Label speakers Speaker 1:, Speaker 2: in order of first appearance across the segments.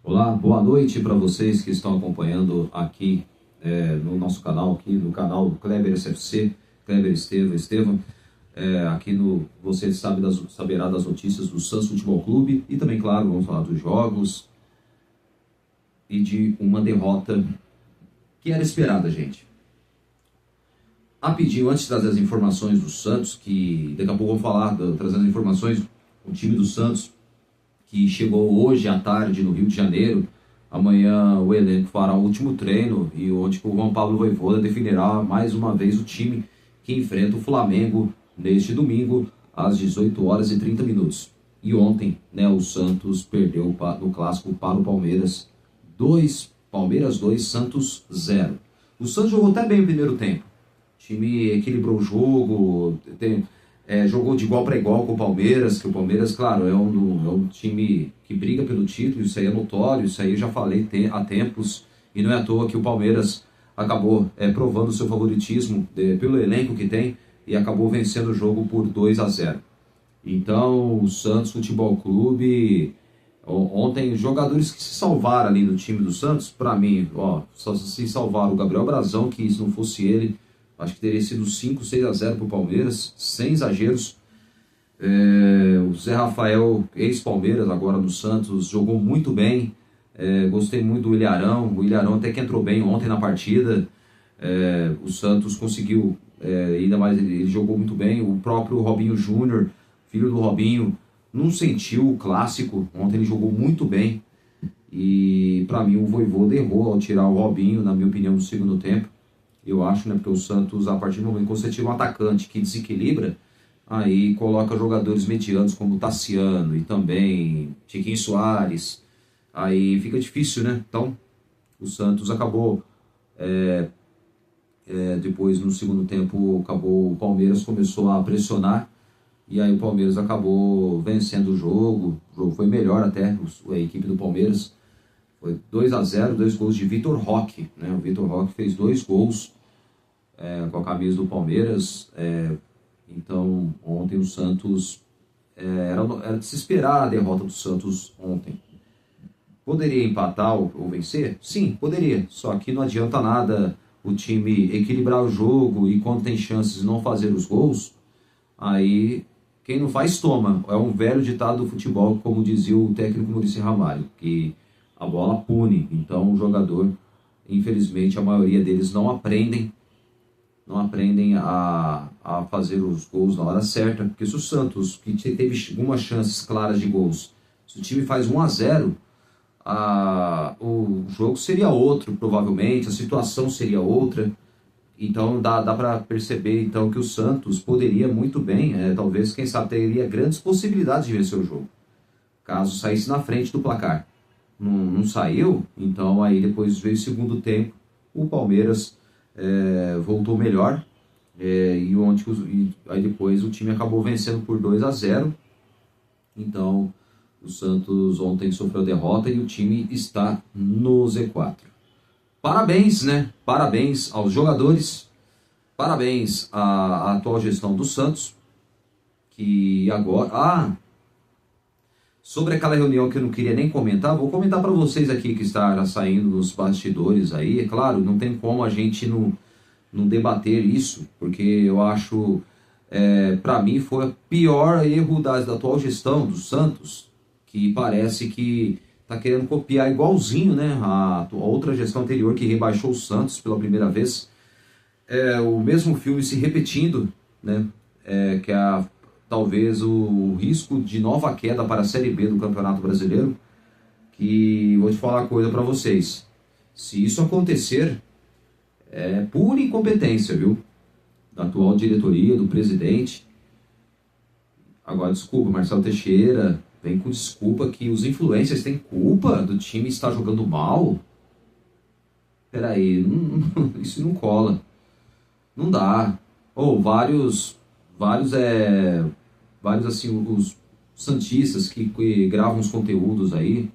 Speaker 1: Olá, boa noite para vocês que estão acompanhando aqui no nosso canal, aqui no canal Kleber SFC, Kleber Estevam, aqui no Você Saberá das Notícias do Santos Futebol Clube e também, claro, vamos falar dos jogos e de uma derrota que era esperada, gente. Rapidinho, antes de trazer as informações do Santos, que daqui a pouco eu vou falar, trazendo as informações, o time do Santos que chegou hoje à tarde no Rio de Janeiro. Amanhã o elenco fará o último treino e onde o João Paulo Vojvoda definirá mais uma vez o time que enfrenta o Flamengo neste domingo às 18 horas e 30 minutos. E ontem, o Santos perdeu no clássico para o Palmeiras 2, Palmeiras 2, Santos 0. O Santos jogou até bem o primeiro tempo. O time equilibrou o jogo, jogou de igual para igual com o Palmeiras, que o Palmeiras, claro, é um time que briga pelo título, isso aí é notório, isso aí eu já falei há tempos, e não é à toa que o Palmeiras acabou provando o seu favoritismo pelo elenco que tem, e acabou vencendo o jogo por 2-0. Então, o Santos Futebol Clube, ontem, jogadores que se salvaram ali do time do Santos, para mim, só se salvaram o Gabriel Brazão, que se não fosse ele, acho que teria sido 5-6-0 para o Palmeiras, sem exageros. O Zé Rafael, ex-Palmeiras, agora no Santos, jogou muito bem. Gostei muito do Ilharão. O Ilharão até que entrou bem ontem na partida. O Santos conseguiu, ainda mais, ele jogou muito bem. O próprio Robinho Júnior, filho do Robinho, não sentiu o clássico. Ontem ele jogou muito bem. E para mim o Vojvoda errou ao tirar o Robinho, na minha opinião, no segundo tempo. Eu acho, porque o Santos, a partir do momento que você tira um atacante que desequilibra, aí coloca jogadores medianos como o Tassiano e também Tiquinho Soares, aí fica difícil, né? Então, o Santos acabou, depois no segundo tempo, o Palmeiras começou a pressionar, e aí o Palmeiras acabou vencendo o jogo foi melhor até, a equipe do Palmeiras. Foi 2-0, 2 gols de Vitor Roque. O Vitor Roque fez 2 gols com a camisa do Palmeiras. Então, ontem o Santos... Era de se esperar a derrota do Santos ontem. Poderia empatar ou vencer? Sim, poderia. Só que não adianta nada o time equilibrar o jogo e quando tem chances não fazer os gols, aí quem não faz toma. É um velho ditado do futebol, como dizia o técnico Muricy Ramalho, que a bola pune. Então o jogador, infelizmente, a maioria deles não aprendem a fazer os gols na hora certa. Porque se o Santos, que teve algumas chances claras de gols, se o time faz 1-0, o jogo seria outro, provavelmente, a situação seria outra. Então dá para perceber então, que o Santos poderia muito bem, talvez, quem sabe, teria grandes possibilidades de vencer o jogo, caso saísse na frente do placar. Não saiu, então aí depois veio o segundo tempo, o Palmeiras voltou melhor, e aí depois o time acabou vencendo por 2-0. Então o Santos ontem sofreu derrota e o time está no Z4. Parabéns, Parabéns aos jogadores, parabéns à atual gestão do Santos, que agora... Sobre aquela reunião que eu não queria nem comentar, vou comentar para vocês aqui que está saindo nos bastidores aí. É claro, não tem como a gente não debater isso, porque eu acho, para mim, foi o pior erro da atual gestão do Santos, que parece que está querendo copiar igualzinho, a outra gestão anterior que rebaixou o Santos pela primeira vez. O mesmo filme se repetindo, que é talvez o risco de nova queda para a Série B do Campeonato Brasileiro, que vou te falar uma coisa para vocês. Se isso acontecer, é pura incompetência, viu? Da atual diretoria, do presidente. Agora, desculpa, Marcelo Teixeira, vem com desculpa que os influencers têm culpa do time estar jogando mal. Peraí, isso não cola. Não dá. Vários assim, os santistas que gravam os conteúdos aí,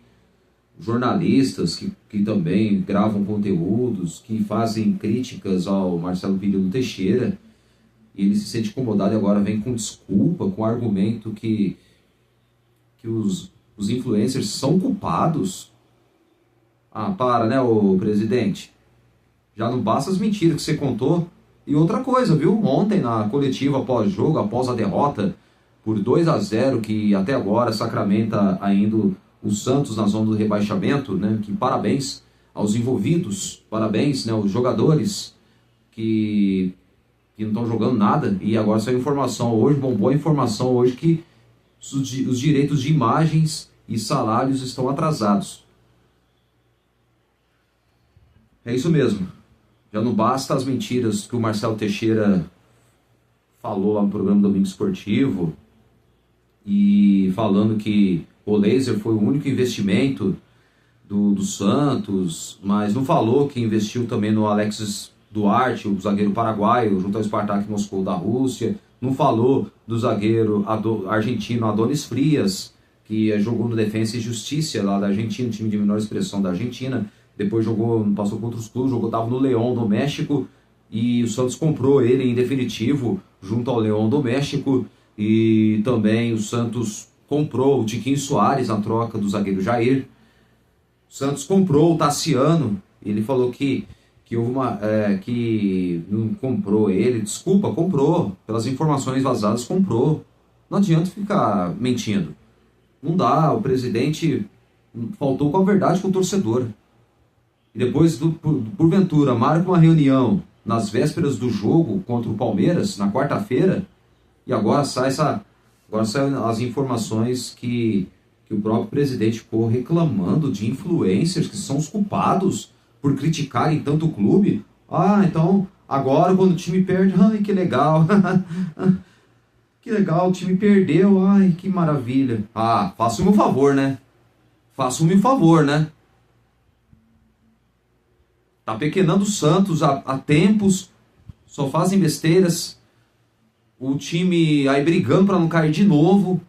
Speaker 1: jornalistas que também gravam conteúdos, que fazem críticas ao Marcelo Pirillo Teixeira, e ele se sente incomodado e agora vem com desculpa, com argumento que os influencers são culpados. Ah, para, né, ô presidente? Já não basta as mentiras que você contou. E outra coisa, viu? Ontem na coletiva pós-jogo, após a derrota por 2-0, que até agora sacramenta ainda o Santos na zona do rebaixamento, né? Que parabéns aos envolvidos, parabéns, né, aos jogadores que não estão jogando nada. E agora saiu informação hoje, bombou a informação hoje que os direitos de imagens e salários estão atrasados. É isso mesmo. Já não basta as mentiras que o Marcelo Teixeira falou lá no programa Domingo Esportivo, e falando que o laser foi o único investimento do Santos, mas não falou que investiu também no Alexis Duarte, o zagueiro paraguaio, junto ao Spartak Moscou da Rússia. Não falou do zagueiro argentino Adonis Frias, que jogou no Defensa e Justiça lá da Argentina, time de menor expressão da Argentina. Depois passou por outros clubes, estava no León do México, e o Santos comprou ele em definitivo junto ao León do México. E também o Santos comprou o Tiquinho Soares na troca do zagueiro Jair. O Santos comprou o Tassiano. Ele falou que houve que não comprou ele. Desculpa, comprou. Pelas informações vazadas, comprou. Não adianta ficar mentindo. Não dá. O presidente faltou com a verdade com o torcedor. E depois, porventura, marca uma reunião nas vésperas do jogo contra o Palmeiras, na quarta-feira, e agora saem as informações que o próprio presidente ficou reclamando de influencers que são os culpados por criticarem tanto o clube. Ah, então, agora quando o time perde, ai, que legal. Que legal, o time perdeu, ai, que maravilha. Ah, faça-me um favor, né? Faça-me um favor, né? Tá pequenando o Santos há tempos, só fazem besteiras. O time aí brigando para não cair de novo.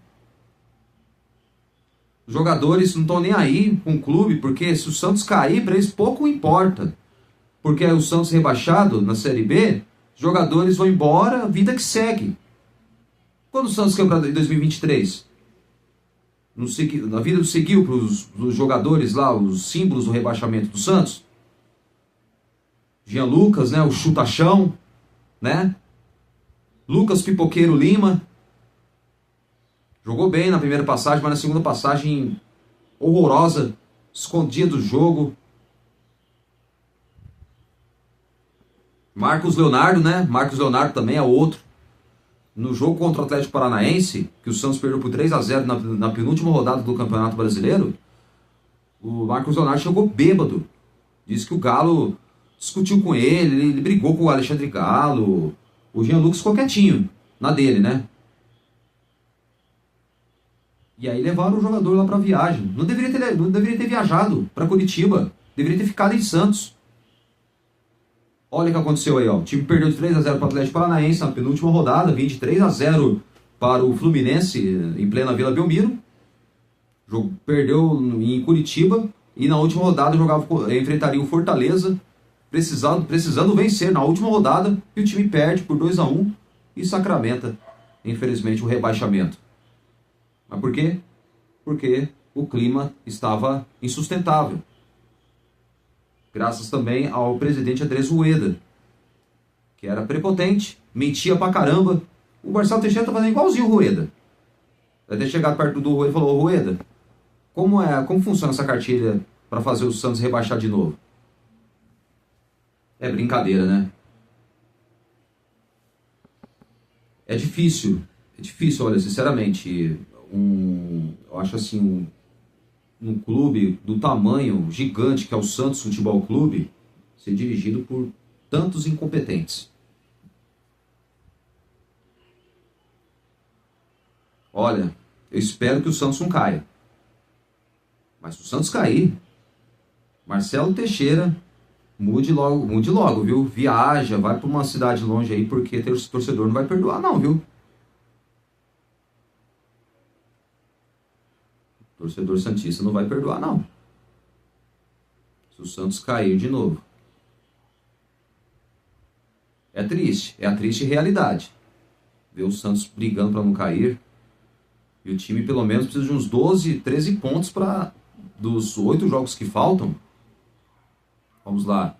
Speaker 1: Os jogadores não estão nem aí com o clube, porque se o Santos cair, para eles pouco importa. Porque o Santos rebaixado na Série B, os jogadores vão embora, a vida que segue. Quando o Santos quebrou em 2023? A vida seguiu para os jogadores lá, os símbolos do rebaixamento do Santos? Jean Lucas, né, o chutachão, né? Lucas Pipoqueiro Lima. Jogou bem na primeira passagem, mas na segunda passagem horrorosa, escondia do jogo. Marcos Leonardo, né? Marcos Leonardo também é outro. No jogo contra o Atlético Paranaense, que o Santos perdeu por 3-0 na penúltima rodada do Campeonato Brasileiro, o Marcos Leonardo chegou bêbado. Disse que o Galo discutiu com ele brigou com o Alexandre Galo. O Jean Lucas ficou quietinho, na dele, né? E aí levaram o jogador lá pra viagem. Não deveria ter viajado para Curitiba. Deveria ter ficado em Santos. Olha o que aconteceu aí, ó. O time perdeu de 3-0 para o Atlético Paranaense na penúltima rodada, 23-0 para o Fluminense em plena Vila Belmiro. Perdeu em Curitiba e na última rodada enfrentaria o Fortaleza, precisando vencer na última rodada, e o time perde por 2-1 e sacramenta, infelizmente, o rebaixamento. Mas por quê? Porque o clima estava insustentável. Graças também ao presidente Andrés Rueda, que era prepotente, mentia pra caramba. O Marcelo Teixeira tá fazendo igualzinho o Rueda. Vai ter chegado perto do Rueda e falou: Rueda, como funciona essa cartilha para fazer o Santos rebaixar de novo? É brincadeira, né? É difícil, olha, sinceramente. Eu acho assim, um clube do tamanho gigante que é o Santos Futebol Clube ser dirigido por tantos incompetentes. Olha, eu espero que o Santos não caia. Mas se o Santos cair, Marcelo Teixeira, mude logo, viu? Viaja, vai para uma cidade longe aí, porque o torcedor não vai perdoar não, viu? O torcedor santista não vai perdoar não. Se o Santos cair de novo. É triste, é a triste realidade. Ver o Santos brigando para não cair. E o time pelo menos precisa de uns 12, 13 pontos dos 8 jogos que faltam. Vamos lá.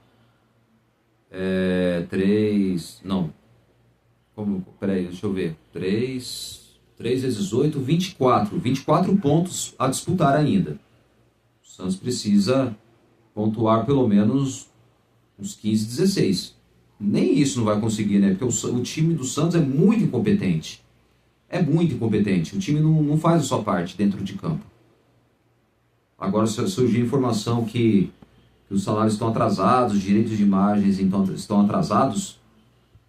Speaker 1: 3... Não. Peraí, deixa eu ver. 3 vezes 8, 24. 24 pontos a disputar ainda. O Santos precisa pontuar pelo menos uns 15, 16. Nem isso não vai conseguir, né? Porque o time do Santos é muito incompetente. É muito incompetente. O time não faz a sua parte dentro de campo. Agora, se surgir informação que os salários estão atrasados, os direitos de imagens estão atrasados,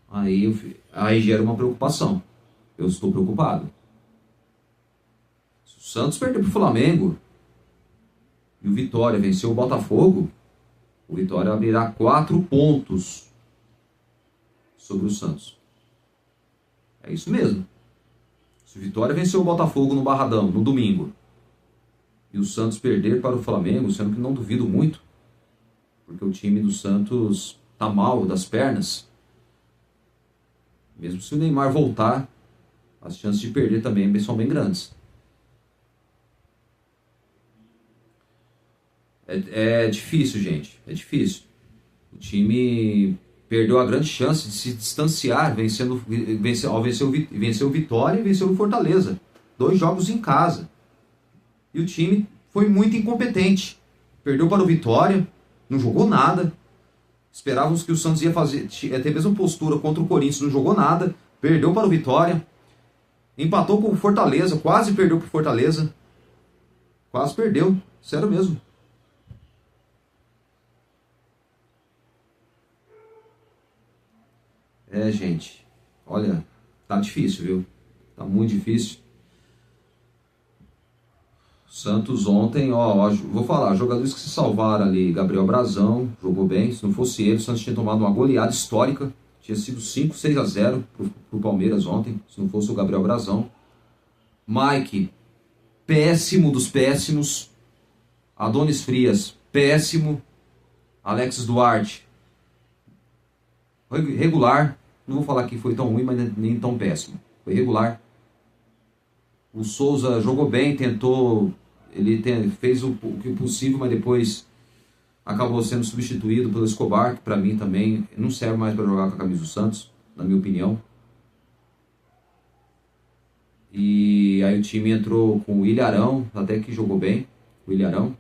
Speaker 1: aí gera uma preocupação. Eu estou preocupado. Se o Santos perder para o Flamengo e o Vitória venceu o Botafogo, o Vitória abrirá 4 pontos sobre o Santos. É isso mesmo. Se o Vitória venceu o Botafogo no Barradão, no domingo, e o Santos perder para o Flamengo, sendo que não duvido muito, porque o time do Santos tá mal das pernas, mesmo se o Neymar voltar, as chances de perder também são bem grandes. É difícil, gente. É difícil. O time perdeu a grande chance de se distanciar, venceu o Vitória e venceu o Fortaleza. 2 jogos em casa. E o time foi muito incompetente. Perdeu para o Vitória, não jogou nada. Esperávamos que o Santos ia ter a mesma postura contra o Corinthians, não jogou nada. Perdeu para o Vitória. Empatou com o Fortaleza, quase perdeu para o Fortaleza. Quase perdeu, sério mesmo. Gente, olha, tá difícil, viu? Tá muito difícil. Santos ontem, vou falar, jogadores que se salvaram ali, Gabriel Brazão, jogou bem, se não fosse ele, o Santos tinha tomado uma goleada histórica, tinha sido 5-6-0 pro Palmeiras ontem, se não fosse o Gabriel Brazão. Mike, péssimo dos péssimos. Adonis Frias, péssimo. Alexis Duarte, regular. Não vou falar que foi tão ruim, mas nem tão péssimo. Foi regular. O Souza jogou bem, tentou. Ele fez o possível, mas depois acabou sendo substituído pelo Escobar, que para mim também não serve mais para jogar com a camisa do Santos, na minha opinião. E aí o time entrou com o Ilharão, até que jogou bem, o Ilharão.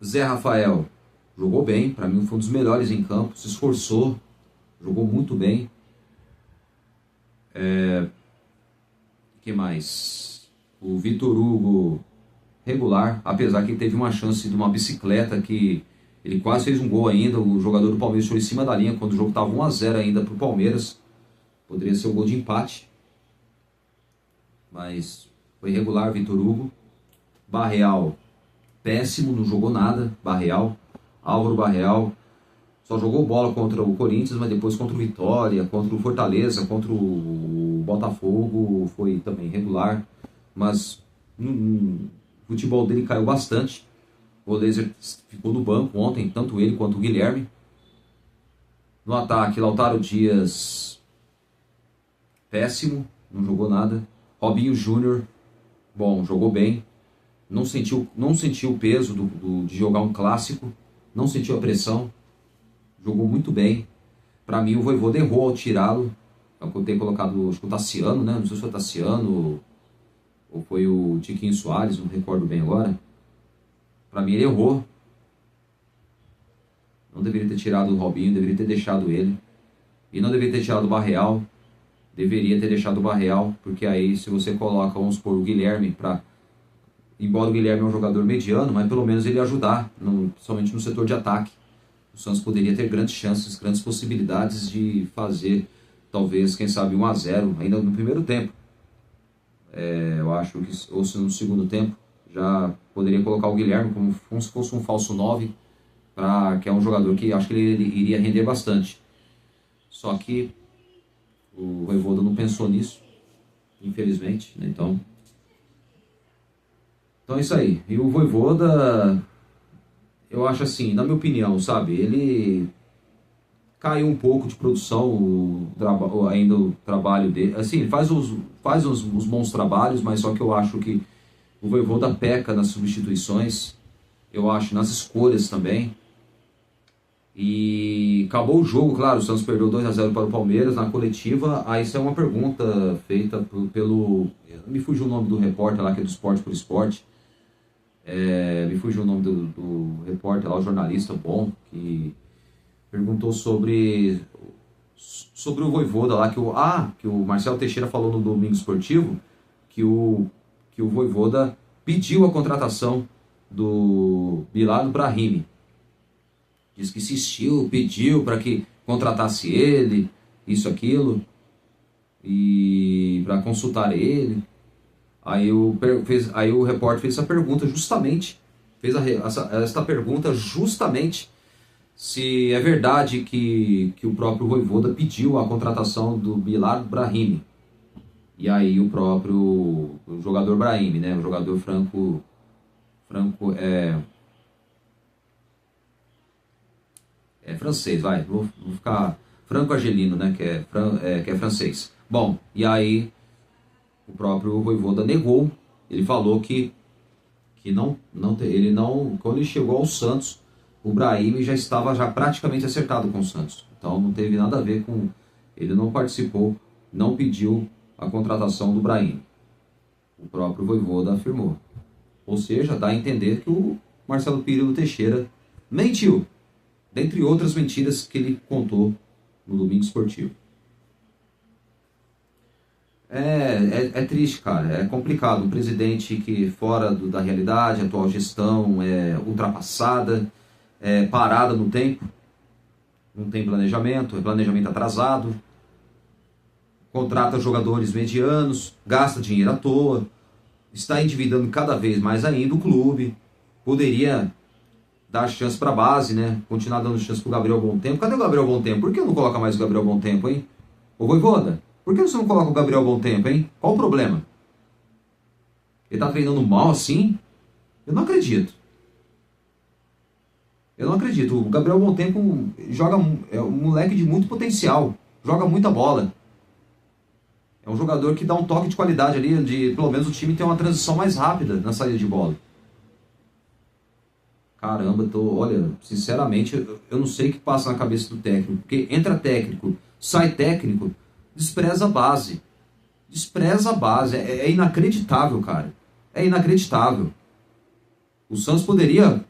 Speaker 1: Zé Rafael jogou bem, para mim foi um dos melhores em campo, se esforçou, jogou muito bem. Que mais? O Vitor Hugo, regular, apesar que teve uma chance de uma bicicleta que ele quase fez um gol ainda. O jogador do Palmeiras foi em cima da linha quando o jogo estava 1-0 ainda para o Palmeiras. Poderia ser o gol de empate, mas foi regular. Vitor Hugo. Barreal, péssimo, não jogou nada. Barreal, Álvaro Barreal, só jogou bola contra o Corinthians, mas depois contra o Vitória, contra o Fortaleza, contra o Botafogo, foi também regular. Mas o futebol dele caiu bastante. O Laser ficou no banco ontem, tanto ele quanto o Guilherme. No ataque, Lautaro Dias, péssimo, não jogou nada. Robinho Júnior, bom, jogou bem. Não sentiu o peso de jogar um clássico, não sentiu a pressão, jogou muito bem. Para mim, o Vojvoda errou ao tirá-lo. Eu tenho colocado, acho que o Tassiano, né? Não sei se foi o Tassiano ou foi o Tiquinho Soares, não recordo bem agora. Para mim, ele errou. Não deveria ter tirado o Robinho, deveria ter deixado ele. E não deveria ter tirado o Barreal. Deveria ter deixado o Barreal, porque aí se você coloca, vamos supor, o Guilherme para... Embora o Guilherme é um jogador mediano, mas pelo menos ele ia ajudar, principalmente no setor de ataque. O Santos poderia ter grandes chances, grandes possibilidades de fazer, talvez, quem sabe, 1-0, ainda no primeiro tempo. Eu acho que, ou se no segundo tempo, já poderia colocar o Guilherme como se fosse um falso 9, que é um jogador que acho que ele iria render bastante. Só que o Vojvoda não pensou nisso, infelizmente, né? Então é isso aí. E o Vojvoda, eu acho assim, na minha opinião, sabe, ele caiu um pouco de produção, ainda o trabalho dele. Assim, ele faz uns bons trabalhos, mas só que eu acho que o Vojvoda peca nas substituições. eu acho, nas escolhas também. E acabou o jogo, claro, o Santos perdeu 2-0 para o Palmeiras na coletiva. Aí isso é uma pergunta feita pelo... Me fugiu o nome do repórter lá, que é do Esporte por Esporte. Me fugiu o nome do repórter lá, o jornalista bom, que perguntou sobre o Vojvoda lá, que o Marcelo Teixeira falou no Domingo Esportivo, que o Vojvoda pediu a contratação do Bilal Brahimi. Diz que insistiu, pediu para que contratasse ele, isso, aquilo, e para consultar ele. Aí o repórter fez essa pergunta justamente, essa pergunta justamente se é verdade que o próprio Vojvoda pediu a contratação do Bilal Brahimi. E aí o jogador Brahimi, né, o jogador franco francês, vou ficar franco-argelino, né, que é francês. Bom, e aí o próprio Vojvoda negou, ele falou que quando ele chegou ao Santos, o Brahimi já estava praticamente acertado com o Santos. Então não teve nada a ver com... Ele não participou, não pediu a contratação do Brahimi. O próprio Vojvoda afirmou. Ou seja, dá a entender que o Marcelo Pirillo Teixeira mentiu. Dentre outras mentiras que ele contou no Domingo Esportivo. É triste, cara. É complicado. Um presidente que fora da realidade, a atual gestão é ultrapassada, parada no tempo, não tem planejamento, é planejamento atrasado, contrata jogadores medianos, gasta dinheiro à toa, está endividando cada vez mais ainda o clube, poderia dar chance para a base, né? Continuar dando chance para o Gabriel Bom Tempo. Cadê o Gabriel Bom Tempo? Por que não coloca mais o Gabriel Bom Tempo, hein? Ô Vojvoda, por que você não coloca o Gabriel Bom Tempo, hein? Qual o problema? Ele tá treinando mal assim? Eu não acredito. O Gabriel Bom Tempo é um moleque de muito potencial. Joga muita bola. É um jogador que dá um toque de qualidade ali, de pelo menos o time ter uma transição mais rápida na saída de bola. Caramba, olha, sinceramente, eu não sei o que passa na cabeça do técnico. Porque entra técnico, sai técnico, despreza a base. Despreza a base. É inacreditável, cara. É inacreditável. O Santos poderia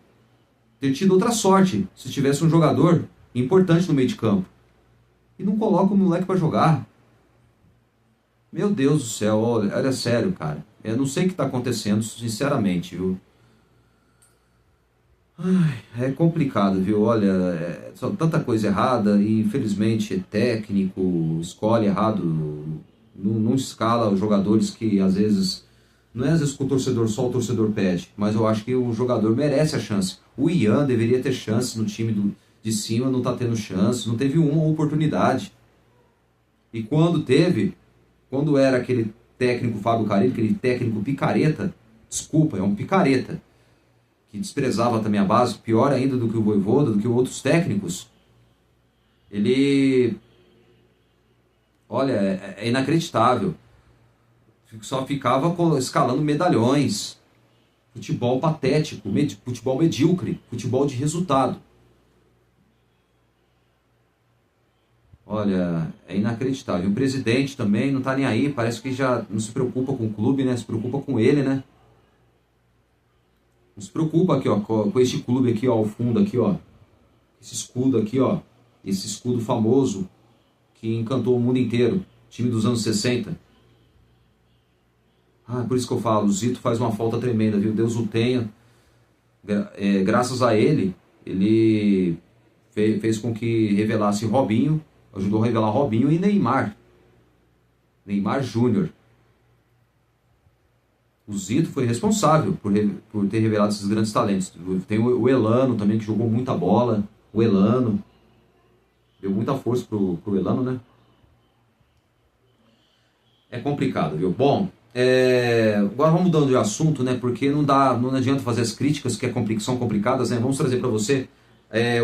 Speaker 1: ter tido outra sorte se tivesse um jogador importante no meio de campo. E não coloca o moleque pra jogar. Meu Deus do céu, olha sério, cara. Eu não sei o que está acontecendo, sinceramente, viu? É complicado, viu? Olha, só tanta coisa errada e infelizmente técnico escolhe errado, não escala os jogadores que às vezes, não é às vezes que só o torcedor pede, mas eu acho que o jogador merece a chance. O Ian deveria ter chance no time de cima, não está tendo chance, não teve uma oportunidade. E quando era aquele técnico Fábio Carille, aquele técnico picareta, desculpa, é um picareta, que desprezava também a base, pior ainda do que o Vojvoda, do que outros técnicos, ele... Olha, é inacreditável. Só ficava escalando medalhões. Futebol patético, futebol medíocre, futebol de resultado. Olha, é inacreditável. O presidente também não tá nem aí, parece que já não se preocupa com o clube, né? Se preocupa com ele, né? Não se preocupa aqui, ó, com este clube aqui, ó, ao fundo aqui, ó. Esse escudo aqui, ó. Esse escudo famoso que encantou o mundo inteiro. Time dos anos 60. Por isso que eu falo, o Zito faz uma falta tremenda, viu? Deus o tenha. Graças a ele fez com que revelasse Robinho, ajudou a revelar Robinho e Neymar. Neymar Júnior. O Zito foi responsável por ter revelado esses grandes talentos. Tem o Elano também, que jogou muita bola. O Elano. Deu muita força pro Elano, né? É complicado, viu? Bom, agora vamos mudando de assunto, né? Porque não adianta fazer as críticas que são complicadas, né? Vamos trazer para você.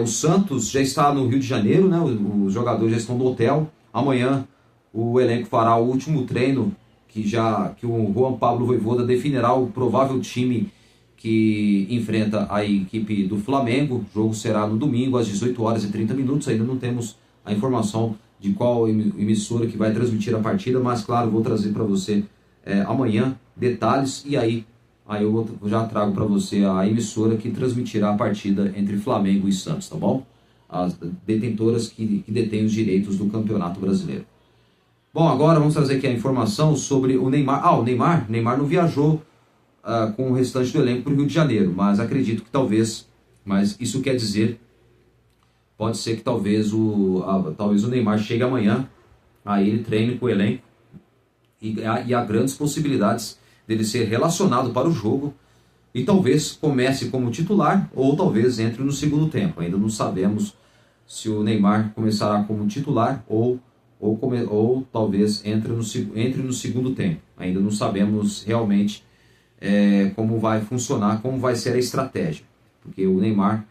Speaker 1: O Santos já está no Rio de Janeiro, né? Os jogadores já estão no hotel. Amanhã o elenco fará o último treino que o Juan Pablo Vojvoda definirá o provável time que enfrenta a equipe do Flamengo. O jogo será no domingo às 18 horas e 30 minutos. Ainda não temos a informação de qual emissora que vai transmitir a partida, mas claro, vou trazer para você amanhã detalhes, e aí eu já trago para você a emissora que transmitirá a partida entre Flamengo e Santos, tá bom? As detentoras que detêm os direitos do Campeonato Brasileiro. Bom, agora vamos trazer aqui a informação sobre o Neymar. O Neymar não viajou com o restante do elenco para o Rio de Janeiro, mas acredito que talvez, mas isso quer dizer, pode ser que talvez o Neymar chegue amanhã, aí ele treine com o elenco, e há grandes possibilidades dele ser relacionado para o jogo, e talvez comece como titular, ou talvez entre no segundo tempo. Ainda não sabemos se o Neymar começará como titular, ou talvez entre no segundo tempo. Ainda não sabemos realmente como vai funcionar, como vai ser a estratégia. Porque o Neymar,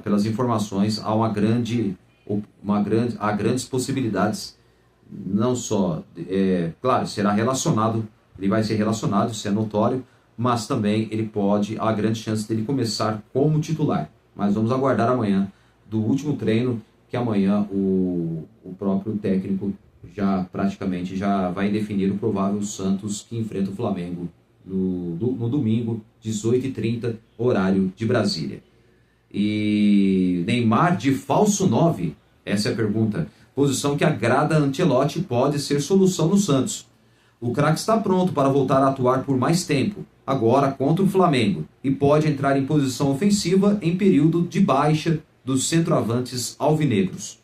Speaker 1: pelas informações, há grandes possibilidades, não só, claro, será relacionado, ele vai ser relacionado, isso é notório, mas também há grande chance dele começar como titular. Mas vamos aguardar amanhã do último treino, que amanhã o próprio técnico praticamente já vai definir o provável Santos que enfrenta o Flamengo no domingo, 18h30, horário de Brasília. E Neymar de falso 9, essa é a pergunta. Posição que agrada a Ancelotti, pode ser solução no Santos. O craque está pronto para voltar a atuar por mais tempo, agora contra o Flamengo, e pode entrar em posição ofensiva em período de baixa dos centroavantes alvinegros.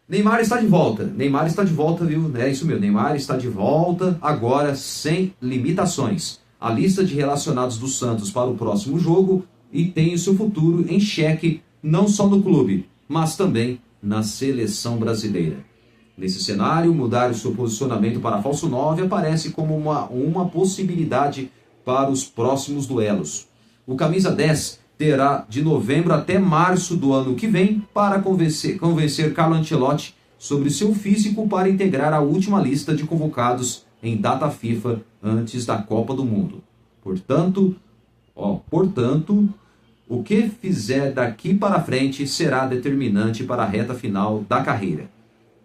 Speaker 1: Neymar está de volta, viu? É isso mesmo, Neymar está de volta, agora sem limitações. A lista de relacionados do Santos para o próximo jogo e tem o seu futuro em xeque, não só no clube, mas também na seleção brasileira. Nesse cenário, mudar o seu posicionamento para falso 9 aparece como uma possibilidade para os próximos duelos. O camisa 10 terá de novembro até março do ano que vem para convencer Carlo Ancelotti sobre seu físico para integrar a última lista de convocados em data FIFA antes da Copa do Mundo. Portanto, o que fizer daqui para frente será determinante para a reta final da carreira.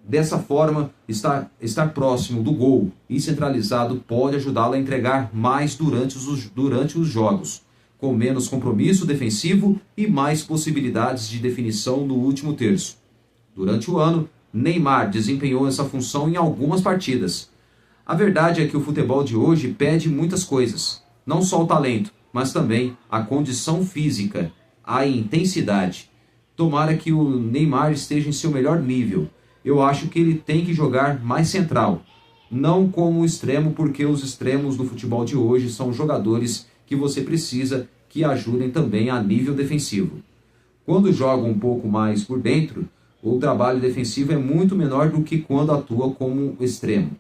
Speaker 1: Dessa forma, estar próximo do gol e centralizado pode ajudá-lo a entregar mais durante os jogos, com menos compromisso defensivo e mais possibilidades de definição no último terço. Durante o ano, Neymar desempenhou essa função em algumas partidas. A verdade é que o futebol de hoje pede muitas coisas, não só o talento, mas também a condição física, a intensidade. Tomara que o Neymar esteja em seu melhor nível. Eu acho que ele tem que jogar mais central, não como extremo, porque os extremos do futebol de hoje são jogadores que você precisa que ajudem também a nível defensivo. Quando joga um pouco mais por dentro, o trabalho defensivo é muito menor do que quando atua como extremo.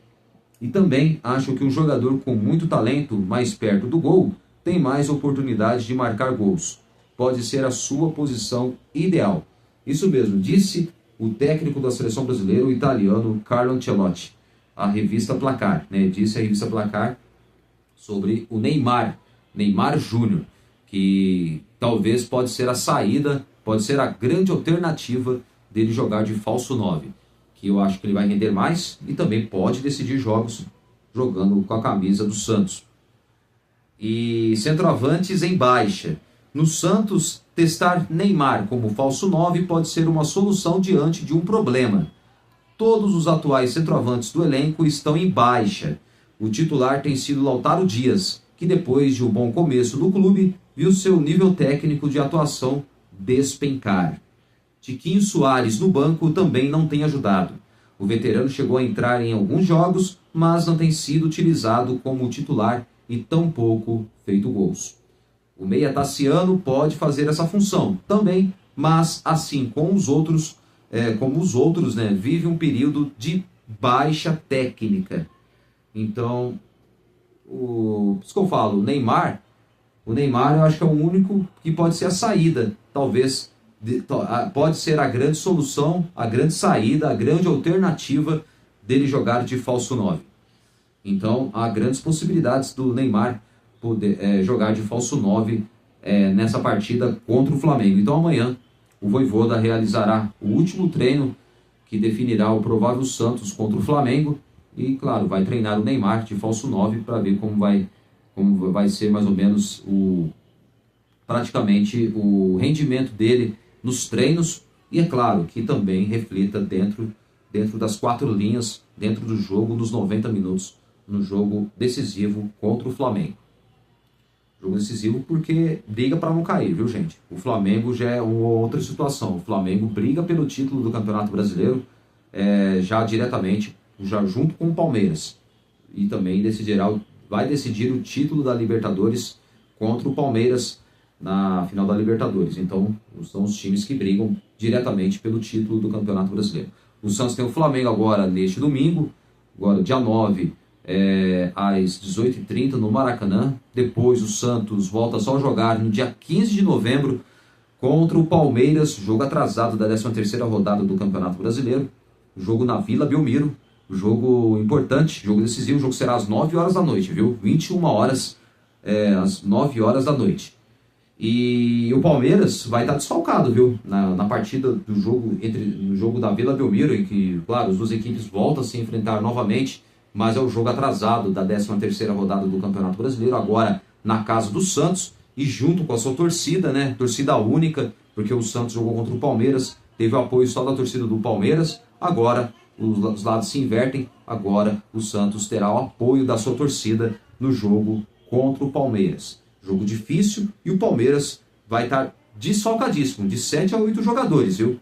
Speaker 1: E também acho que um jogador com muito talento, mais perto do gol, tem mais oportunidade de marcar gols. Pode ser a sua posição ideal. Isso mesmo, disse o técnico da seleção brasileira, o italiano Carlo Ancelotti. A revista Placar, disse a revista Placar sobre o Neymar Júnior, que talvez pode ser a saída, pode ser a grande alternativa dele jogar de falso 9, que eu acho que ele vai render mais e também pode decidir jogos jogando com a camisa do Santos. E centroavantes em baixa. No Santos, testar Neymar como falso 9 pode ser uma solução diante de um problema. Todos os atuais centroavantes do elenco estão em baixa. O titular tem sido Lautaro Dias, que depois de um bom começo no clube, viu seu nível técnico de atuação despencar. Tiquinho Soares no banco também não tem ajudado. O veterano chegou a entrar em alguns jogos, mas não tem sido utilizado como titular e tampouco feito gols. O meia Tassiano pode fazer essa função também, mas assim como os outros, vive um período de baixa técnica. Então, isso que eu falo, o Neymar eu acho que é o único que pode ser a saída, talvez, pode ser a grande solução, a grande saída, a grande alternativa dele jogar de falso 9. Então, há grandes possibilidades do Neymar poder jogar de falso 9 nessa partida contra o Flamengo. Então amanhã o Vojvoda realizará o último treino que definirá o provável Santos contra o Flamengo e, claro, vai treinar o Neymar de falso 9 para ver como vai ser mais ou menos praticamente o rendimento dele nos treinos e, é claro, que também reflita dentro das 4 linhas, dentro do jogo, nos 90 minutos, no jogo decisivo contra o Flamengo. Jogo decisivo porque briga para não cair, viu, gente? O Flamengo já é uma outra situação. O Flamengo briga pelo título do Campeonato Brasileiro já diretamente, já junto com o Palmeiras. E também vai decidir o título da Libertadores contra o Palmeiras na final da Libertadores. Então, são os times que brigam diretamente pelo título do Campeonato Brasileiro. O Santos tem o Flamengo agora neste domingo, agora dia 9, às 18h30 no Maracanã. Depois o Santos volta só a jogar no dia 15 de novembro contra o Palmeiras, jogo atrasado da 13ª rodada do Campeonato Brasileiro, jogo na Vila Belmiro, jogo importante, jogo decisivo. O jogo será às 9 horas da noite, viu? 21 horas, às 9 horas da noite. E o Palmeiras vai estar desfalcado, viu? Na partida do jogo, no jogo da Vila Belmiro, em que, claro, as duas equipes voltam a se enfrentar novamente, mas é o jogo atrasado da 13ª rodada do Campeonato Brasileiro, agora na casa do Santos e junto com a sua torcida, né? Torcida única, porque o Santos jogou contra o Palmeiras, teve o apoio só da torcida do Palmeiras, agora os lados se invertem, agora o Santos terá o apoio da sua torcida no jogo contra o Palmeiras. Jogo difícil e o Palmeiras vai estar desfalcadíssimo, de 7 a 8 jogadores, viu?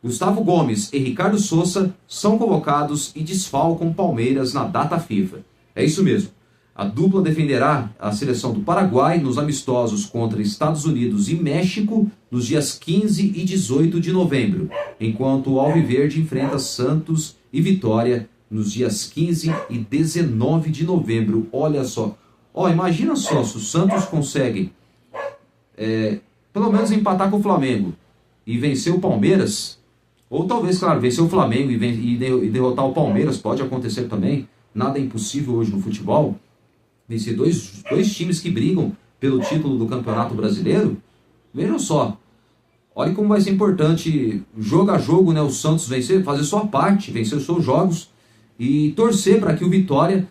Speaker 1: Gustavo Gomes e Ricardo Sousa são convocados e desfalcam Palmeiras na data FIFA. É isso mesmo. A dupla defenderá a seleção do Paraguai nos amistosos contra Estados Unidos e México nos dias 15 e 18 de novembro, enquanto o Alviverde enfrenta Santos e Vitória nos dias 15 e 19 de novembro. Olha só. Imagina só se o Santos consegue pelo menos empatar com o Flamengo e vencer o Palmeiras, ou talvez, claro, vencer o Flamengo e derrotar o Palmeiras, pode acontecer também, nada é impossível hoje no futebol. Vencer dois times que brigam pelo título do Campeonato Brasileiro, vejam só, olha como vai ser importante, jogo a jogo, né, o Santos vencer, fazer sua parte, vencer os seus jogos e torcer para que o Vitória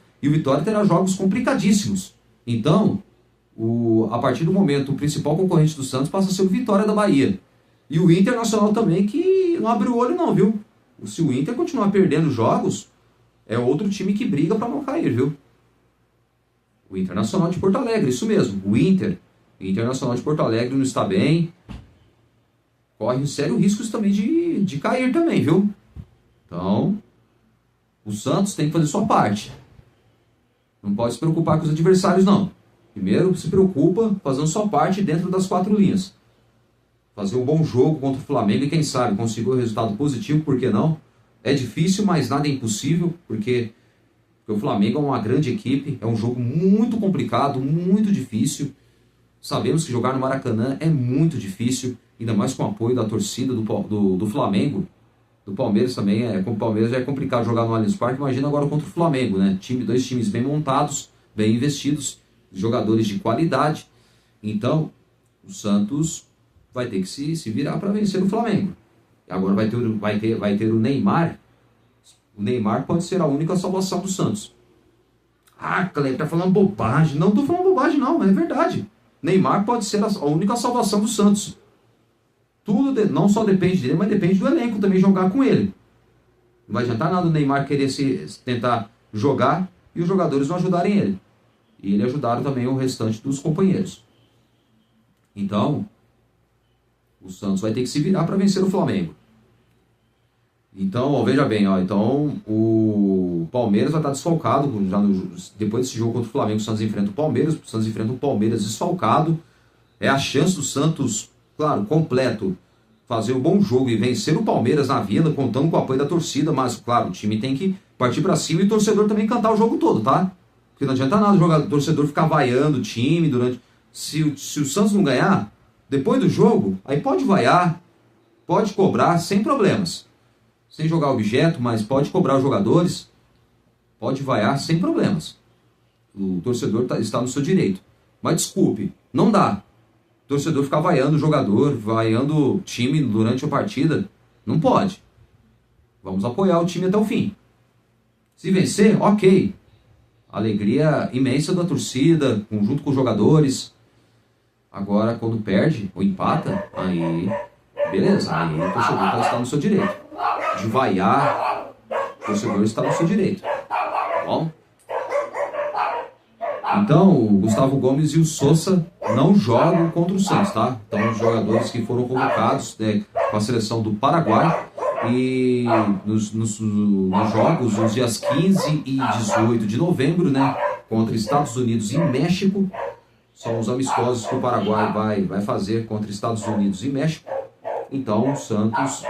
Speaker 1: terá jogos complicadíssimos. Então, a partir do momento, o principal concorrente do Santos passa a ser o Vitória da Bahia. E o Internacional também, que não abre o olho não, viu? Se o Inter continuar perdendo jogos, é outro time que briga para não cair, viu? O Internacional de Porto Alegre, isso mesmo. O Internacional de Porto Alegre não está bem. Corre um sério risco também de cair também, viu? Então, o Santos tem que fazer sua parte. Não pode se preocupar com os adversários, não. Primeiro se preocupa fazendo sua parte dentro das 4 linhas. Fazer um bom jogo contra o Flamengo e, quem sabe, conseguir um resultado positivo, por que não? É difícil, mas nada é impossível, porque o Flamengo é uma grande equipe, é um jogo muito complicado, muito difícil. Sabemos que jogar no Maracanã é muito difícil, ainda mais com o apoio da torcida do Flamengo. Do Palmeiras também, com o Palmeiras já é complicado jogar no Allianz Parque, imagina agora contra o Flamengo, né? Dois times bem montados, bem investidos, jogadores de qualidade. Então, o Santos vai ter que se virar para vencer o Flamengo. Agora vai ter o Neymar. O Neymar pode ser a única salvação do Santos. Cleber, tá falando bobagem. Não tô falando bobagem, não, é verdade. Neymar pode ser a única salvação do Santos. Tudo não só depende dele, mas depende do elenco também jogar com ele. Não vai adiantar nada o Neymar querer tentar jogar e os jogadores não ajudarem ele. E ele ajudaram também o restante dos companheiros. Então, o Santos vai ter que se virar para vencer o Flamengo. Então, veja bem, então o Palmeiras vai estar desfalcado. Depois desse jogo contra o Flamengo, o Santos enfrenta o Palmeiras. O Santos enfrenta o Palmeiras desfalcado. É a chance do Santos, claro, completo, fazer um bom jogo e vencer o Palmeiras na Vila, contando com o apoio da torcida. Mas, claro, o time tem que partir para cima e o torcedor também cantar o jogo todo, tá? Porque não adianta nada o torcedor ficar vaiando o time durante... Se o Santos não ganhar, depois do jogo, aí pode vaiar, pode cobrar, sem problemas. Sem jogar objeto, mas pode cobrar os jogadores, pode vaiar sem problemas. O torcedor está no seu direito. Mas desculpe, não dá. O torcedor ficar vaiando o jogador, vaiando o time durante a partida. Não pode. Vamos apoiar o time até o fim. Se vencer, ok. Alegria imensa da torcida, junto com os jogadores. Agora, quando perde ou empata, aí beleza. Aí o torcedor está no seu direito. De vaiar, o torcedor está no seu direito. Tá bom? Então, o Gustavo Gomes e o Sousa não jogam contra o Santos, tá? Então, os jogadores que foram convocados com a seleção do Paraguai e nos jogos, nos dias 15 e 18 de novembro, né? Contra Estados Unidos e México, são os amistosos que o Paraguai vai fazer contra Estados Unidos e México. Então, o Santos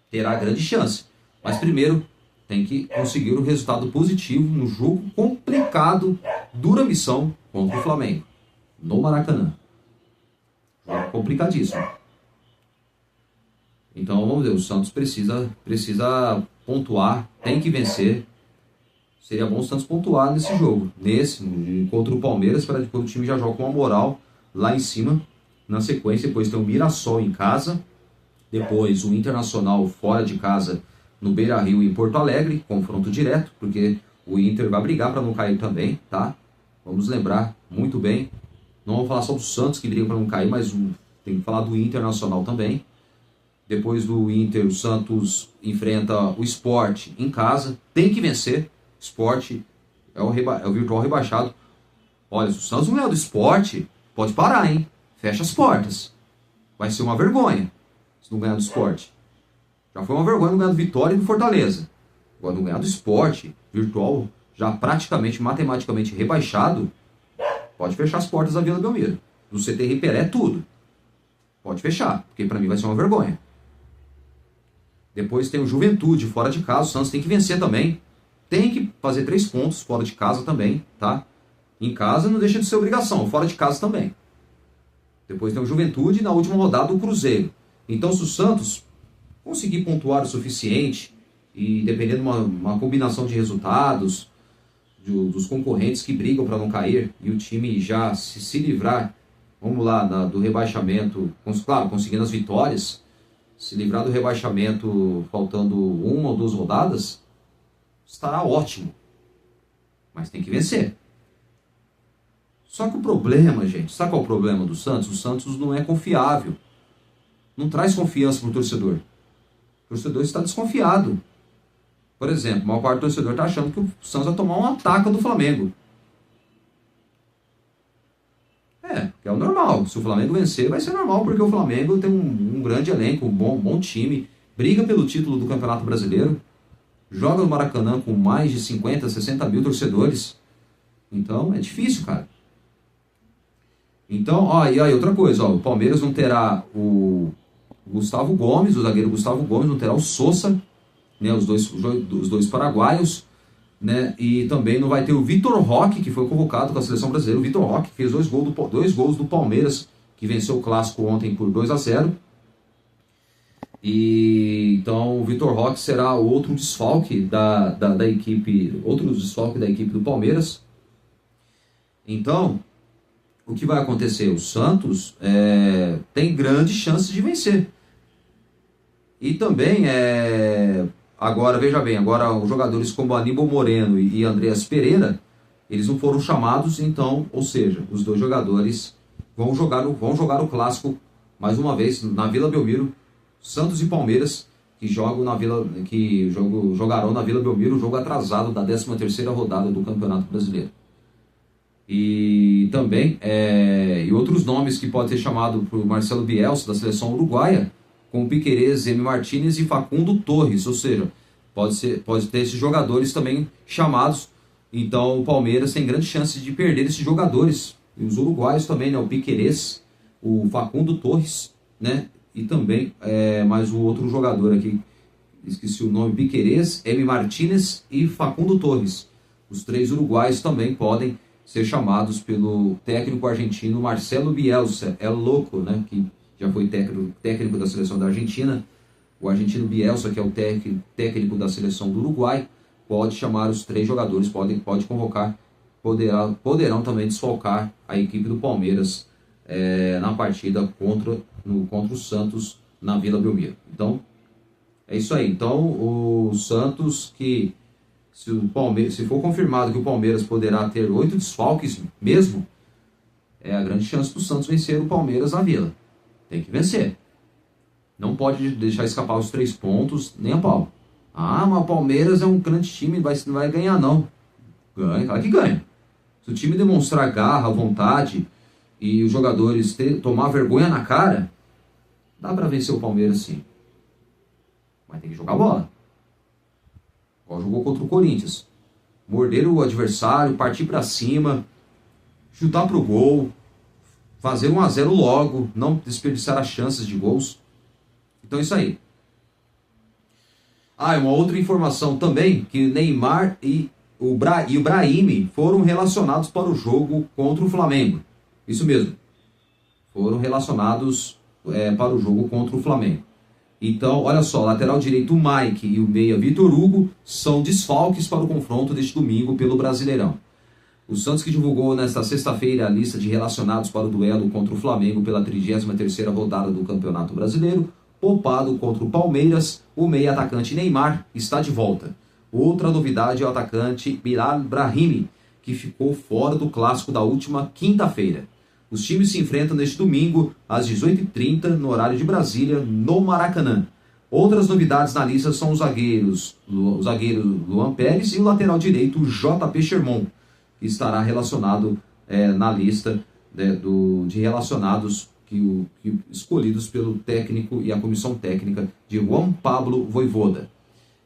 Speaker 1: terá grande chance. Mas primeiro, tem que conseguir um resultado positivo no jogo complicado, dura missão contra o Flamengo, no Maracanã. Jogo complicadíssimo. Então, vamos ver, o Santos precisa pontuar, tem que vencer. Seria bom o Santos pontuar nesse jogo, contra o Palmeiras, para depois o time já joga com uma moral lá em cima. Na sequência, depois tem o Mirassol em casa, depois o Internacional fora de casa no Beira-Rio e em Porto Alegre, confronto direto, porque o Inter vai brigar para não cair também, tá? Vamos lembrar muito bem. Não vamos falar só do Santos que briga para não cair, mas tem que falar do Internacional também. Depois do Inter, o Santos enfrenta o Sport em casa, tem que vencer. Sport é o virtual rebaixado. Olha, se o Santos não ganhar do Sport, pode parar, hein? Fecha as portas. Vai ser uma vergonha se não ganhar do Sport. Já foi uma vergonha não ganhar do Vitória e do Fortaleza. Agora não ganhar do Sport, virtual, já praticamente, matematicamente rebaixado, pode fechar as portas da Vila Belmiro. No CT Riperé, tudo. Pode fechar, porque para mim vai ser uma vergonha. Depois tem o Juventude fora de casa, o Santos tem que vencer também. Tem que fazer 3 pontos fora de casa também, tá? Em casa não deixa de ser obrigação, fora de casa também. Depois tem o Juventude e na última rodada o Cruzeiro. Então se o Santos conseguir pontuar o suficiente e dependendo de uma combinação de resultados dos concorrentes que brigam para não cair e o time já se livrar, vamos lá, do rebaixamento, claro, conseguindo as vitórias, se livrar do rebaixamento faltando 1 ou 2 rodadas, estará ótimo. Mas tem que vencer. Só que o problema, gente, sabe qual é o problema do Santos? O Santos não é confiável. Não traz confiança para o torcedor. O torcedor está desconfiado. Por exemplo, a maior parte do torcedor está achando que o Santos vai tomar um ataque do Flamengo. Que é o normal. Se o Flamengo vencer, vai ser normal, porque o Flamengo tem um grande elenco, um bom time, briga pelo título do Campeonato Brasileiro, joga no Maracanã com mais de 50, 60 mil torcedores. Então, é difícil, cara. Então, e aí outra coisa, o Palmeiras não terá o Gustavo Gomes, o zagueiro Gustavo Gomes, não terá o Sousa, né, os dois paraguaios, né, e também não vai ter o Vitor Roque, que foi convocado com a seleção brasileira. O Vitor Roque fez 2 gols do Palmeiras, que venceu o Clássico ontem por 2-0. E então o Vitor Roque será outro desfalque da equipe, do Palmeiras. Então, o que vai acontecer? O Santos tem grandes chances de vencer. E também, agora, veja bem, agora os jogadores como Aníbal Moreno e Andreas Pereira, eles não foram chamados, então, ou seja, os 2 jogadores vão jogar o Clássico mais uma vez na Vila Belmiro. Santos e Palmeiras, que jogarão na Vila Belmiro, o jogo atrasado da 13ª rodada do Campeonato Brasileiro. E também, e outros nomes que podem ser chamados por Marcelo Bielsa, da seleção uruguaia, como Piquerez, Emi Martínez e Facundo Torres, ou seja, pode ter esses jogadores também chamados. Então o Palmeiras tem grande chance de perder esses jogadores. E os uruguaios também, né? O Piquerez, o Facundo Torres, né? E também mais o outro jogador aqui, esqueci o nome, Piquerez, Emi Martínez e Facundo Torres. Os 3 uruguaios também podem ser chamados pelo técnico argentino Marcelo Bielsa, louco, né? Que já foi técnico da seleção da Argentina. O argentino Bielsa, que é o técnico da seleção do Uruguai, pode chamar os 3 jogadores, pode convocar poderão também desfalcar a equipe do Palmeiras na partida contra o Santos na Vila Belmiro. Então, é isso aí. Então, o Santos, que se for confirmado que o Palmeiras poderá ter 8 desfalques mesmo, é a grande chance do Santos vencer o Palmeiras na Vila. Tem que vencer. Não pode deixar escapar os 3 pontos, nem a pau. Ah, mas o Palmeiras é um grande time, não vai ganhar não. Ganha, claro que ganha. Se o time demonstrar garra, vontade e os jogadores tomar vergonha na cara, dá pra vencer o Palmeiras sim. Mas tem que jogar bola. Igual jogou contra o Corinthians. Morder o adversário, partir pra cima, chutar pro gol, fazer 1-0 logo, não desperdiçar as chances de gols. Então é isso aí. Ah, e uma outra informação também, que Neymar e o Brahim foram relacionados para o jogo contra o Flamengo. Isso mesmo. Foram relacionados para o jogo contra o Flamengo. Então, olha só, lateral direito Mike e o meia Vitor Hugo são desfalques para o confronto deste domingo pelo Brasileirão. O Santos, que divulgou nesta sexta-feira a lista de relacionados para o duelo contra o Flamengo pela 33ª rodada do Campeonato Brasileiro, poupado contra o Palmeiras, o meia atacante Neymar está de volta. Outra novidade é o atacante Bilal Brahimi, que ficou fora do clássico da última quinta-feira. Os times se enfrentam neste domingo, às 18h30, no horário de Brasília, no Maracanã. Outras novidades na lista são o zagueiro Luan Pérez e o lateral direito JP Sherman, que estará relacionado na lista de relacionados escolhidos pelo técnico e a comissão técnica de Juan Pablo Vojvoda.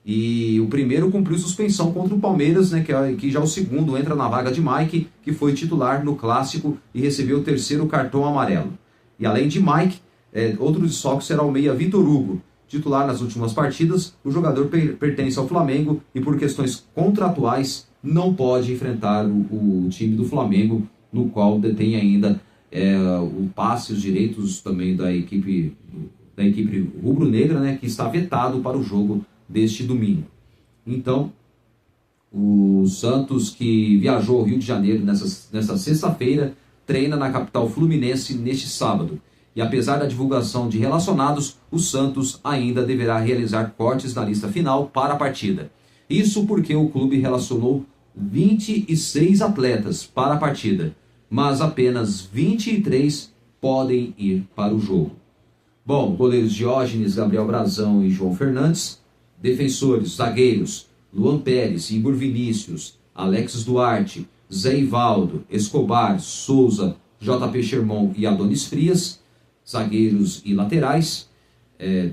Speaker 1: E o primeiro cumpriu suspensão contra o Palmeiras, né, que já o segundo entra na vaga de Mike, que foi titular no Clássico e recebeu o 3º cartão amarelo. E além de Mike, outro desfalque será o meia Vitor Hugo, titular nas últimas partidas. O jogador pertence ao Flamengo e por questões contratuais não pode enfrentar o time do Flamengo, no qual detém ainda o passe e os direitos também da equipe rubro-negra, né, que está vetado para o jogo deste domingo. Então, o Santos, que viajou ao Rio de Janeiro nesta sexta-feira, treina na capital fluminense neste sábado. E apesar da divulgação de relacionados, o Santos ainda deverá realizar cortes na lista final para a partida. Isso porque o clube relacionou 26 atletas para a partida, mas apenas 23 podem ir para o jogo. Bom, goleiros Diógenes, Gabriel Brazão e João Fernandes. Defensores, zagueiros, Luan Pérez, Igor Vinícius, Alexis Duarte, Zé Ivaldo, Escobar, Souza, JP Sherman e Adonis Frias. Zagueiros e laterais,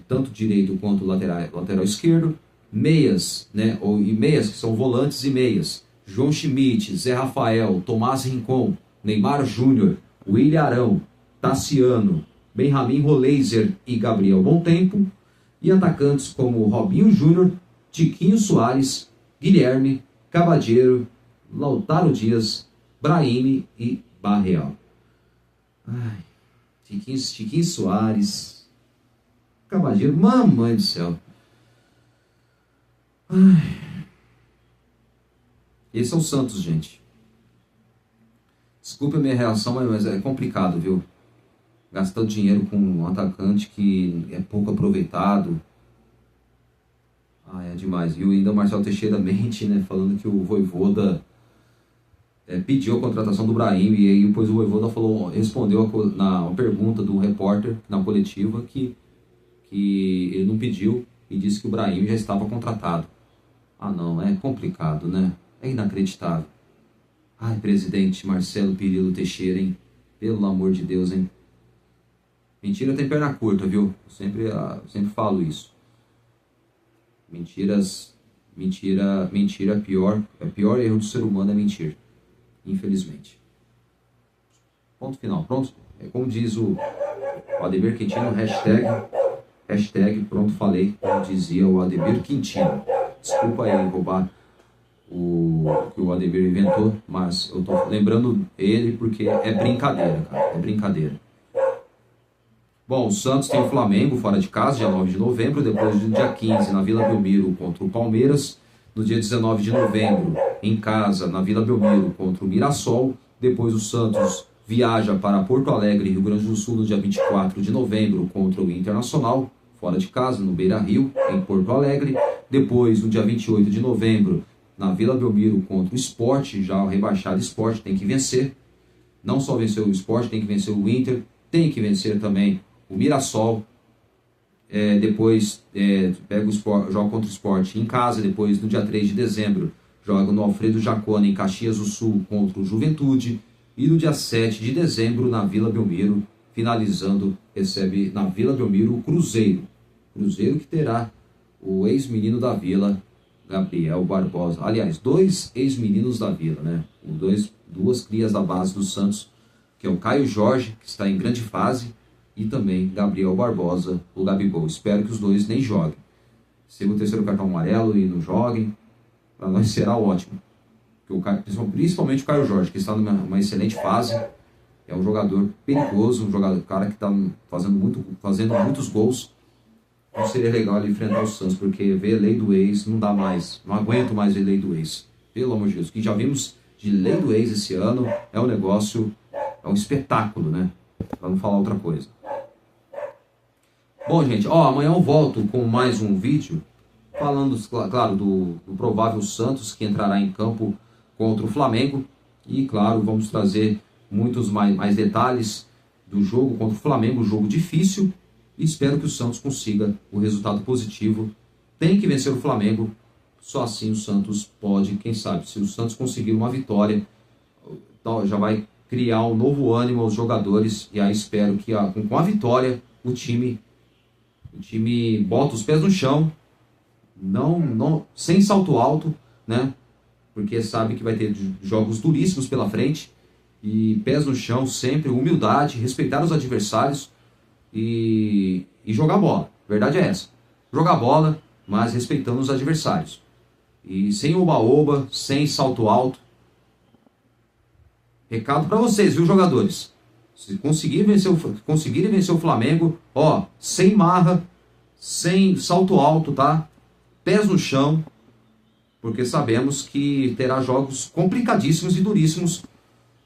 Speaker 1: tanto direito quanto lateral esquerdo. Meias, meias que são volantes e meias. João Schmidt, Zé Rafael, Tomás Rincon, Neymar Júnior, William Arão, Tassiano, Benjamin Roleiser e Gabriel Bontempo. E atacantes como Robinho Júnior, Tiquinho Soares, Guilherme, Cavadeiro, Lautaro Dias, Brahim e Barreal. Ai, Tiquinho Soares, Cavadeiro, mamãe do céu. Ai. Esse é o Santos, gente. Desculpa a minha reação, mas é complicado, viu? Gastando dinheiro com um atacante que é pouco aproveitado. É demais. E ainda o Marcelo Teixeira mente, né? Falando que o Vojvoda pediu a contratação do Brahim. E aí depois o Vojvoda respondeu na pergunta do repórter na coletiva que ele não pediu e disse que o Brahim já estava contratado. Não, é complicado, né? É inacreditável. Ai, presidente Marcelo Pirillo Teixeira, hein? Pelo amor de Deus, hein? Mentira tem perna curta, viu? Eu sempre falo isso. Mentira é pior erro do ser humano é mentir. Infelizmente. Ponto final, pronto? Como diz o Ademir Quintino, hashtag pronto falei, como dizia o Ademir Quintino. Desculpa aí roubar o que o Ademir inventou, mas eu tô lembrando ele porque é brincadeira, cara, é brincadeira. Bom, o Santos tem o Flamengo fora de casa, dia 9 de novembro, depois do dia 15 na Vila Belmiro contra o Palmeiras. no dia 19 de novembro, em casa, na Vila Belmiro, contra o Mirassol. Depois o Santos viaja para Porto Alegre, Rio Grande do Sul, no dia 24 de novembro, contra o Internacional, fora de casa, no Beira-Rio, em Porto Alegre. Depois, no dia 28 de novembro, na Vila Belmiro, contra o Sport, já o rebaixado Sport, tem que vencer. Não só vencer o Sport, tem que vencer o Inter, tem que vencer também o Mirassol. Depois pega o Sport, joga contra o Sport em casa. Depois, no dia 3 de dezembro, joga no Alfredo Jacona, em Caxias do Sul, contra o Juventude. E no dia 7 de dezembro, na Vila Belmiro, finalizando, recebe na Vila Belmiro o Cruzeiro. Cruzeiro que terá o ex-menino da Vila, Gabriel Barbosa. Aliás, 2 ex-meninos da Vila, né? Duas crias da base do Santos, que é o Caio Jorge, que está em grande fase, e também Gabriel Barbosa, o Gabigol. Espero que os dois nem joguem. Se o terceiro cartão amarelo e não joguem, para nós será ótimo. Principalmente o Caio Jorge, que está numa excelente fase. É um jogador perigoso, um cara que está fazendo muitos gols. Não seria legal ele enfrentar o Santos, porque ver lei do ex não dá mais. Não aguento mais ver lei do ex. Pelo amor de Deus. O que já vimos de lei do ex esse ano é um negócio, é um espetáculo, né? Para não falar outra coisa. Bom, gente, amanhã eu volto com mais um vídeo falando, claro, do provável Santos, que entrará em campo contra o Flamengo. E, claro, vamos trazer muitos mais detalhes do jogo contra o Flamengo, um jogo difícil. E espero que o Santos consiga o resultado positivo. Tem que vencer o Flamengo. Só assim o Santos pode, quem sabe, se o Santos conseguir uma vitória, já vai criar um novo ânimo aos jogadores. E aí espero que com a vitória o time bota os pés no chão, sem salto alto, né? Porque sabe que vai ter jogos duríssimos pela frente. E pés no chão sempre, humildade, respeitar os adversários e jogar bola. A verdade é essa. Jogar bola, mas respeitando os adversários. E sem oba-oba, sem salto alto. Recado para vocês, viu, jogadores? Se conseguirem vencer o Flamengo, sem marra, sem salto alto, tá? Pés no chão, porque sabemos que terá jogos complicadíssimos e duríssimos.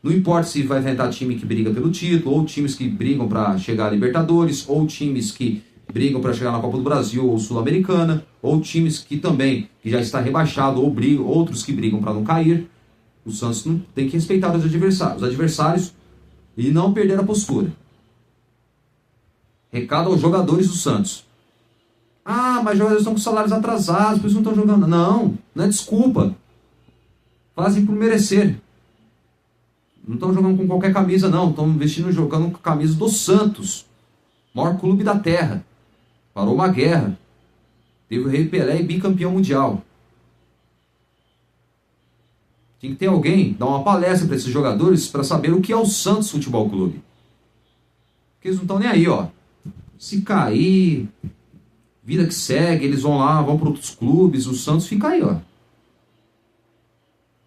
Speaker 1: Não importa se vai enfrentar time que briga pelo título, ou times que brigam para chegar à Libertadores, ou times que brigam para chegar na Copa do Brasil ou Sul-Americana, ou times que já está rebaixado, ou outros que brigam para não cair. O Santos não tem que respeitar os adversários e não perder a postura. Recado aos jogadores do Santos. Mas os jogadores estão com salários atrasados, por isso não estão jogando. Não é desculpa. Fazem por merecer. Não estão jogando com qualquer camisa, não. Estão jogando com a camisa do Santos. Maior clube da terra. Parou uma guerra. Teve o Rei Pelé e bicampeão mundial. Tinha que ter alguém dar uma palestra para esses jogadores para saber o que é o Santos Futebol Clube. Porque eles não estão nem aí, Se cair, vida que segue, eles vão para outros clubes, o Santos fica aí,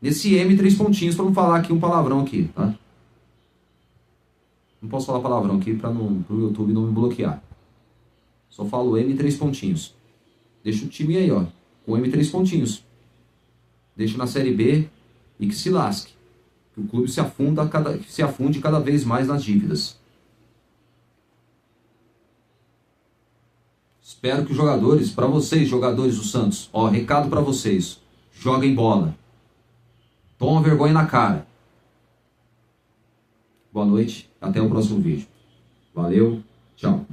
Speaker 1: Nesse M 3 pontinhos, para não falar aqui um palavrão aqui, tá? Não posso falar palavrão aqui para o YouTube não me bloquear. Só falo M 3 pontinhos. Deixa o time aí, com M 3 pontinhos. Deixa na Série B e que se lasque. Que o clube se afunde cada vez mais nas dívidas. Espero que os jogadores, para vocês, jogadores do Santos, recado para vocês. Joguem bola. Toma vergonha na cara. Boa noite, até o próximo vídeo. Valeu, tchau.